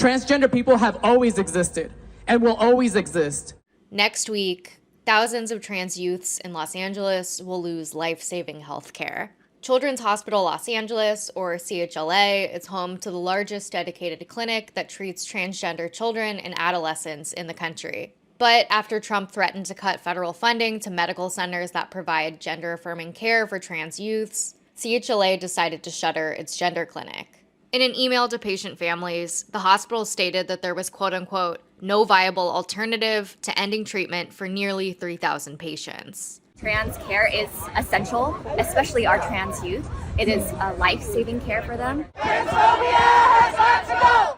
Transgender people have always existed and will always exist. Next week, thousands of trans youths in Los Angeles will lose life-saving health care. Children's Hospital Los Angeles, or CHLA, is home to the largest dedicated clinic that treats transgender children and adolescents in the country. But after Trump threatened to cut federal funding to medical centers that provide gender-affirming care for trans youths, CHLA decided to shutter its gender clinic. In an email to patient families, the hospital stated that there was quote-unquote no viable alternative to ending treatment for nearly 3,000 patients. Trans care is essential, especially our trans youth. It is a life-saving care for them.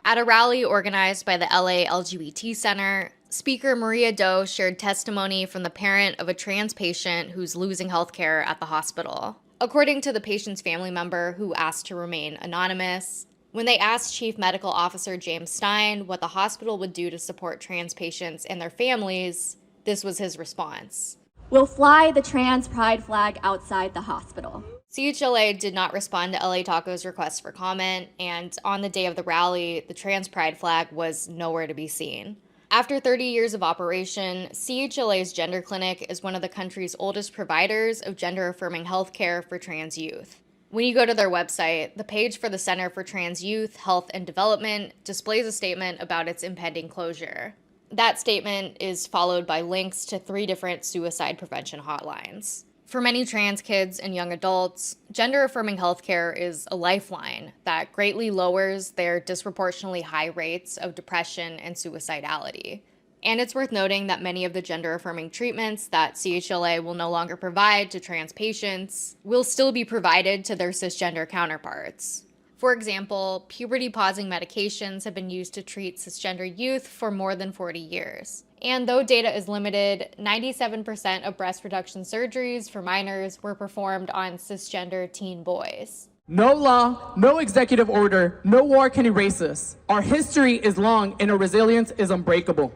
At a rally organized by the LA LGBT Center, Speaker Maria Doe shared testimony from the parent of a trans patient who's losing health care at the hospital. According to the patient's family member, who asked to remain anonymous, when they asked Chief Medical Officer James Stein what the hospital would do to support trans patients and their families, this was his response. We'll fly the trans pride flag outside the hospital. CHLA did not respond to LA Taco's request for comment, and on the day of the rally, the trans pride flag was nowhere to be seen. After 30 years of operation, CHLA's Gender Clinic is one of the country's oldest providers of gender-affirming healthcare for trans youth. When you go to their website, the page for the Center for Trans Youth, Health, and Development displays a statement about its impending closure. That statement is followed by links to 3 different suicide prevention hotlines. For many trans kids and young adults, gender-affirming healthcare is a lifeline that greatly lowers their disproportionately high rates of depression and suicidality. And it's worth noting that many of the gender-affirming treatments that CHLA will no longer provide to trans patients will still be provided to their cisgender counterparts. For example, puberty-pausing medications have been used to treat cisgender youth for more than 40 years. And though data is limited, 97% of breast reduction surgeries for minors were performed on cisgender teen boys. No law, no executive order, no war can erase us. Our history is long and our resilience is unbreakable.